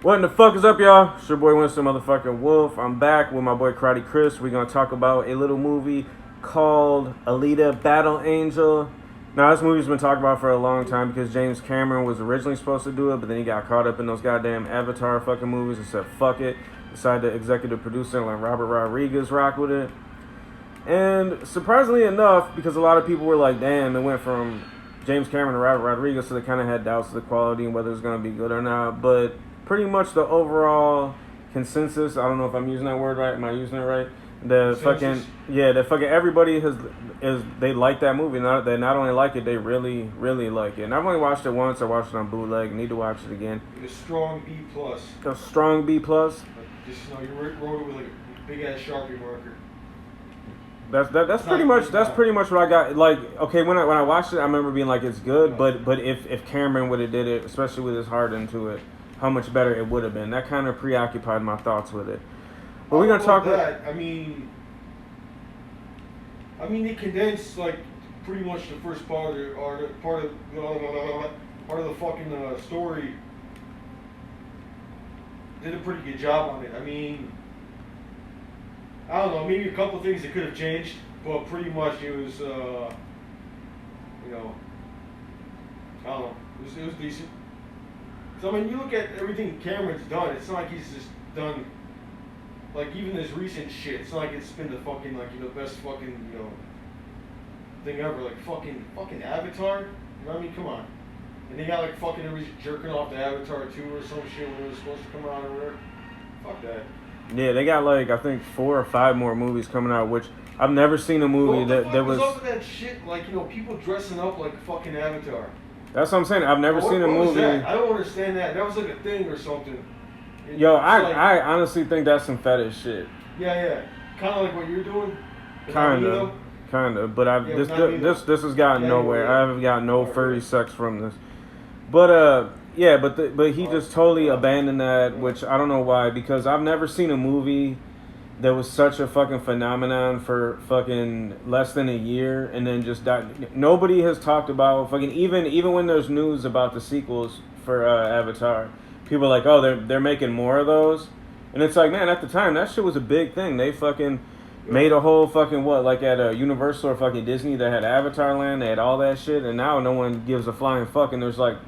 What in the fuck is up, y'all? It's your boy Winston motherfucking Wolf. I'm back with my boy Karate Kris. We're gonna talk about a little movie called Alita Battle Angel. Now, this movie's been talked about for a long time because James Cameron was originally supposed to do it, but then he got caught up in those goddamn Avatar fucking movies and said, fuck it. Decided to executive producer like Robert Rodriguez rock with it. And surprisingly enough, because a lot of people were like, damn, it went from James Cameron to Robert Rodriguez, so they kind of had doubts of the quality and whether it was going to be good or not. But pretty much the overall consensus, I don't know if I'm using that word right, am I using it right? The fucking everybody they like that movie. They not only like it, they really, really like it. And I've only watched it once. I watched it on bootleg. Need to watch it again. A strong B plus. A strong B plus. Just you wrote it with like a big ass Sharpie marker. That's pretty much what I got. Like, okay, when I watched it, I remember being like, it's good, but if Cameron would have did it, especially with his heart into it, how much better it would have been. That kind of preoccupied my thoughts with it. But we're gonna talk about that. I mean, they condensed like pretty much the first part of the fucking story. Did a pretty good job on it. I mean, I don't know, maybe a couple of things that could have changed, but pretty much it was, I don't know, it was decent. So I mean, you look at everything Cameron's done. It's not like he's just done. Like, even this recent shit, it's not like it's been the fucking, like, best fucking, thing ever. Like, fucking Avatar? You know what I mean? Come on. And they got, like, fucking everybody jerking off to Avatar 2 or some shit when it was supposed to come out or whatever. Fuck that. Yeah, they got, like, I think 4 or 5 more movies coming out, which I've never seen a movie that was... What's up with that shit? Like, people dressing up like fucking Avatar. That's what I'm saying. I've never seen a movie... I don't understand that. That was, like, a thing or something. Yo, I honestly think that's some fetish shit. Yeah. Kind of like what you're doing. Kind of. But this has gotten nowhere. I haven't got no furry sex from this. But but he just totally abandoned that, which I don't know why. Because I've never seen a movie that was such a fucking phenomenon for fucking less than a year and then just died. Nobody has talked about fucking even when there's news about the sequels for Avatar. People are like, oh, they're making more of those. And it's like, man, at the time, that shit was a big thing. They fucking made a whole fucking, like at a Universal or fucking Disney, they had Avatar Land, they had all that shit. And now no one gives a flying fuck. And there's like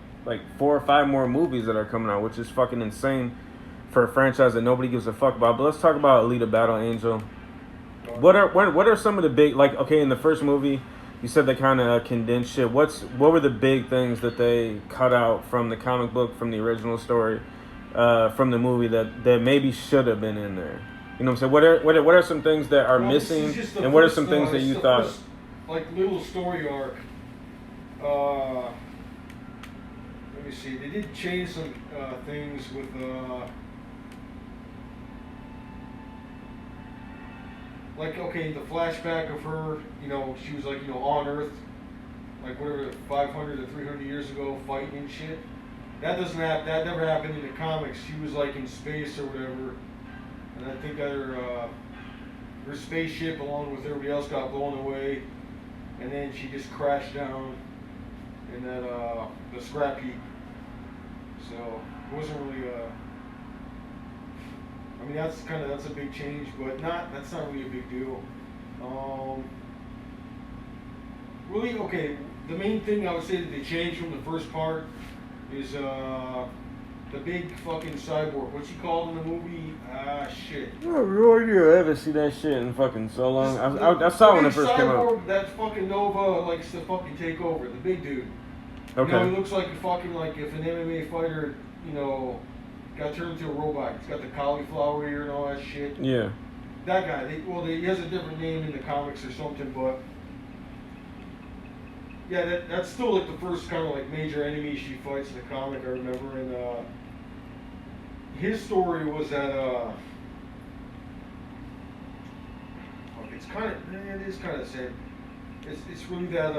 4 or 5 more movies that are coming out, which is fucking insane for a franchise that nobody gives a fuck about. But let's talk about Alita Battle Angel. What are some of the big, like, okay, in the first movie, you said they kind of condensed shit. What were the big things that they cut out from the comic book, from the original story, from the movie that maybe should have been in there? You know what I'm saying? What are some things that are missing, and what are some things that you thought? First, like, little story arc. Let me see. They did change some things with. Like, okay, the flashback of her, she was like, on Earth, like whatever, 500 or 300 years ago, fighting and shit. That never happened in the comics. She was like in space or whatever, and I think her spaceship, along with everybody else, got blown away, and then she just crashed down in that the scrap heap. So it wasn't really I mean, that's a big change, but that's not really a big deal. Really, okay, the main thing I would say that they changed from the first part is the big fucking cyborg. What's he called in the movie? Shit. I have no idea. I haven't seen that shit in fucking so long. I saw it when it first came out. That fucking Nova likes to fucking take over. The big dude. Okay. He looks like a fucking, like, if an MMA fighter, got turned into a robot. He's got the cauliflower ear and all that shit. Yeah. That guy. He has a different name in the comics or something, but yeah, that's still like the first kind of like major enemy she fights in the comic, I remember. And his story was that it is kind of the same. It's really that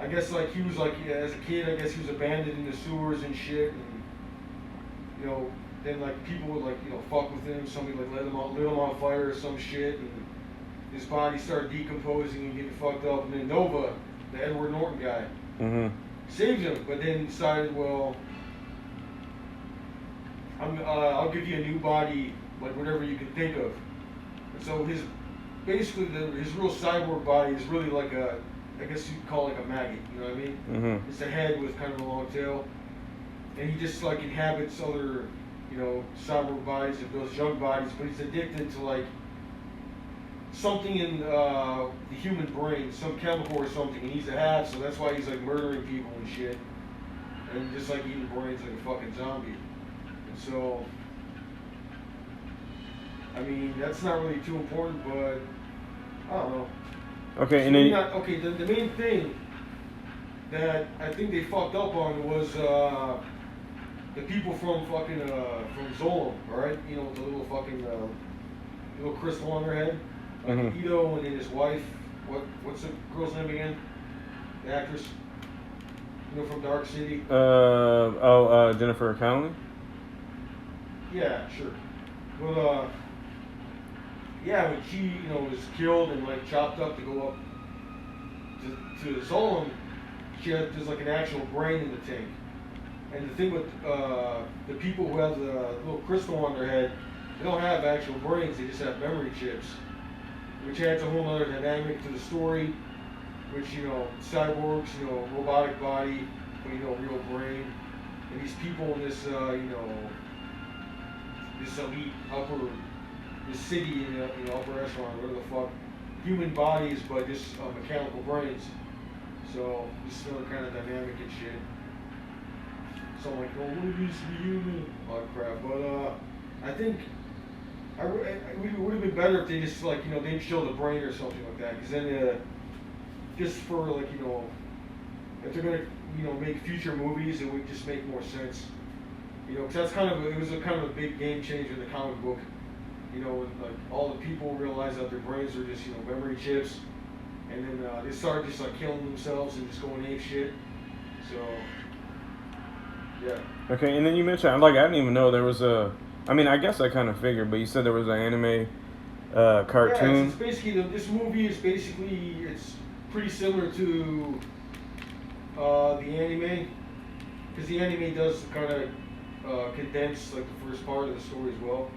I guess, like, he was like, as a kid, I guess he was abandoned in the sewers and shit, and then like people would, like, fuck with him. Somebody like lit him on fire or some shit, and his body started decomposing and getting fucked up. And then Nova, the Edward Norton guy, saved him, but then decided, well, I'll give you a new body, like whatever you can think of. And so his real cyborg body is really like I guess you'd call it like a maggot. You know what I mean? Mm-hmm. It's a head with kind of a long tail, and he just like inhabits other, cyborg bodies and those young bodies, but he's addicted to like something in the human brain, some chemical or something he needs to have. So that's why he's like murdering people and shit, and just like eating brains like a fucking zombie. And so, I mean, that's not really too important, but I don't know. Okay, so and then the main thing that I think they fucked up on was the people from fucking from Zolom, all right? With the little fucking little crystal on their head. Ito and then his wife. What's the girl's name again? The actress. From Dark City. Jennifer Connelly. Yeah, sure. Well, yeah, when she, was killed and like chopped up to go up to Zolom, there's like an actual brain in the tank. And the thing with the people who have the little crystal on their head, they don't have actual brains, they just have memory chips, which adds a whole other dynamic to the story, which, cyborgs, robotic body, but, real brain. And these people in this, this elite this city in upper echelon, whatever the fuck, human bodies, but just mechanical brains. So this is another kind of dynamic and shit. So I'm like, what it used to be human? All that crap. But I think it would have been better if they just like, they didn't show the brain or something like that. Because then, just for like, if they're gonna, make future movies, it would just make more sense. Because that's it was a kind of a big game changer in the comic book. When like all the people realize that their brains are just, memory chips, and then they start just like killing themselves and just going ape shit. So, yeah. Okay, and then you mentioned, like, I didn't even know there was I guess I kind of figured, but you said there was an anime cartoon. Yeah, it's basically, this movie is basically, it's pretty similar to the anime, because the anime does kind of condense like the first part of the story as well.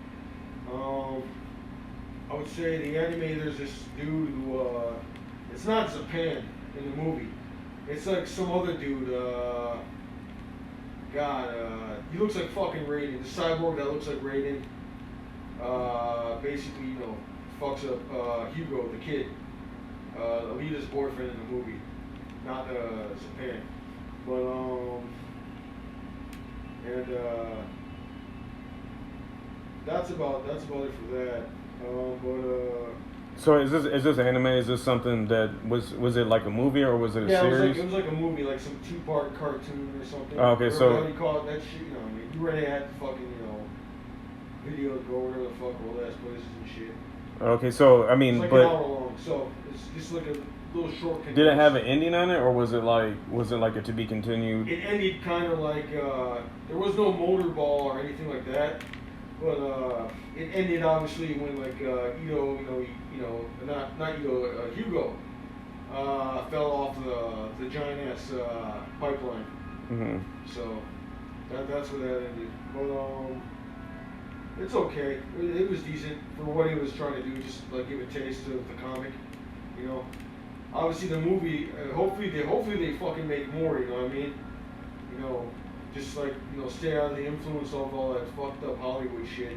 I would say the anime, there's this dude who, it's not Japan in the movie. It's like some other dude, he looks like fucking Raiden. The cyborg that looks like Raiden, basically, fucks up Hugo, the kid, Alita's boyfriend in the movie, not Japan. But, that's about it for that. So is this anime? Is this something that was it like a movie or was it a series? It was like a movie, like some 2-part cartoon or something. Oh, okay, so how do you call it? That shit, you already had the fucking, video go whatever the fuck all that places and shit. Okay, so I mean, it's like but an hour long, so it's just like a little short. Did it have an ending on it, or was it like a to be continued? It ended kind of like there was no motorball or anything like that. But it ended obviously when like Ito, not Ito, Hugo fell off the giant ass pipeline. Mm-hmm. So that's where that ended. But it's okay. It was decent for what he was trying to do. Just like give a taste of the comic. Obviously the movie. Hopefully they fucking make more. You know what I mean? Just like, stay out of the influence of all that fucked up Hollywood shit,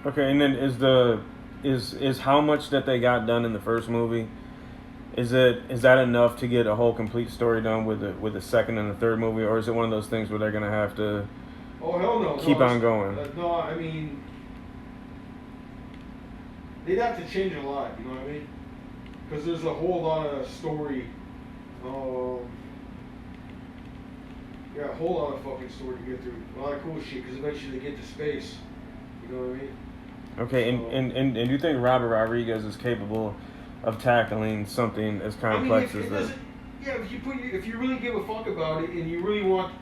Okay, and then is how much that they got done in the first movie, is that enough to get a whole complete story done with the second and the third movie, or is it one of those things where they're gonna have to keep on going? No, I mean, they'd have to change a lot, you know what I mean? Because there's a whole lot of story. Yeah, a whole lot of fucking story to get through. A lot of cool shit, because eventually they get to space. You know what I mean? Okay, so, and do you think Robert Rodriguez is capable of tackling something as complex as this? Yeah, if you really give a fuck about it, and you really want,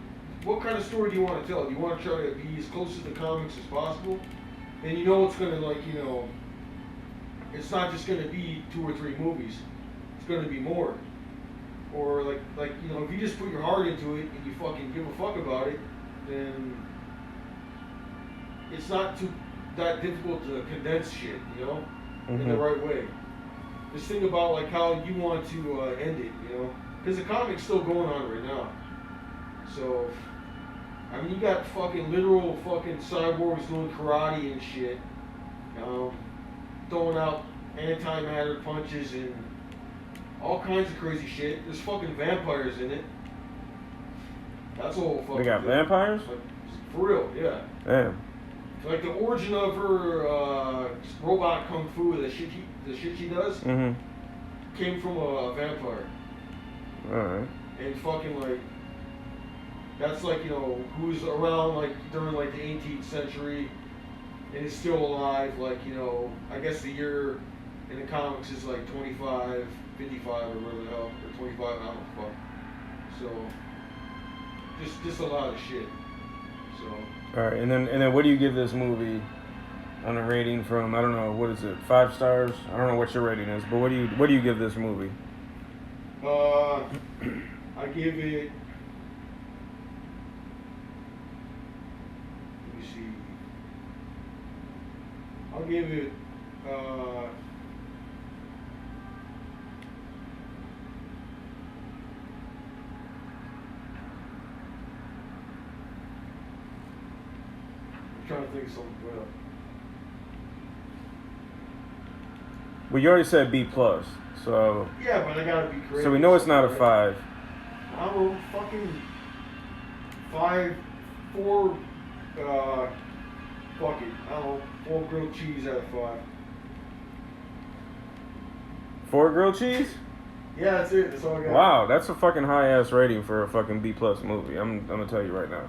what kind of story do you want to tell? Do you want to try to be as close to the comics as possible? Then it's going to, it's not just going to be 2 or 3 movies. It's going to be more. Or like if you just put your heart into it and you fucking give a fuck about it, then it's not too that difficult to condense shit, you know, in the Mm-hmm. right way. Just think about like how you want to end it, you know, because the comic's still going on right now. So, I mean, you got fucking literal fucking cyborgs doing karate and shit, throwing out antimatter punches and all kinds of crazy shit. There's fucking vampires in it. That's a whole fucking They got thing. vampires? Like, for real, yeah. Damn. Like the origin of her robot kung fu, the shit she does, Mm-hmm. came from a vampire. Alright. And fucking like, that's like, you know, who's around like during like the 18th century and is still alive. Like, you know, I guess the year in the comics is like 25, 55 or whatever the hell, or 25, I don't know, fuck. So, just a lot of shit. So. All right, and then what do you give this movie on a rating from, I don't know, what is it, 5 stars? I don't know what your rating is, but what do you give this movie? I give it. Let me see. I'll give it. I'm trying to think of something better. Well, you already said B plus, so Yeah, but I gotta be creative. so we know it's not a right? 5. I'm a fucking 5, 4. Fuck it. I don't know. 4 grilled cheese out of 5. 4 grilled cheese? Yeah, that's it. That's all I got. Wow, that's a fucking high ass rating for a fucking B plus movie. I'm gonna tell you right now.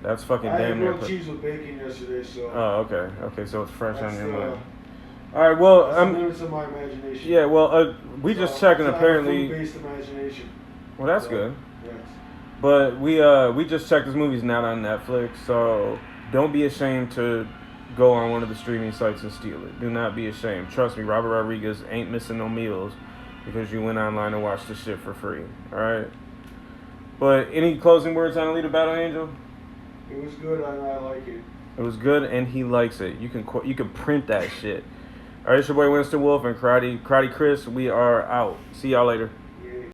That's fucking I had damn near. grilled cheese with bacon yesterday, so. Oh, okay, so it's fresh on that's, your mind. All right, well, that's the limits of my imagination. yeah, well, we just checking. So I have a Apparently, food-based imagination. well, that's So, good. Yes. But we just checked this movie's not on Netflix, so don't be ashamed to go on one of the streaming sites and steal it. Do not be ashamed. Trust me, Robert Rodriguez ain't missing no meals because you went online and watched the shit for free. All right. But any closing words on Alita Battle Angel? It was good, and I like it. It was good, and he likes it. You can print that shit. All right, it's your boy Winston Wolf and Karate Kris. We are out. See y'all later.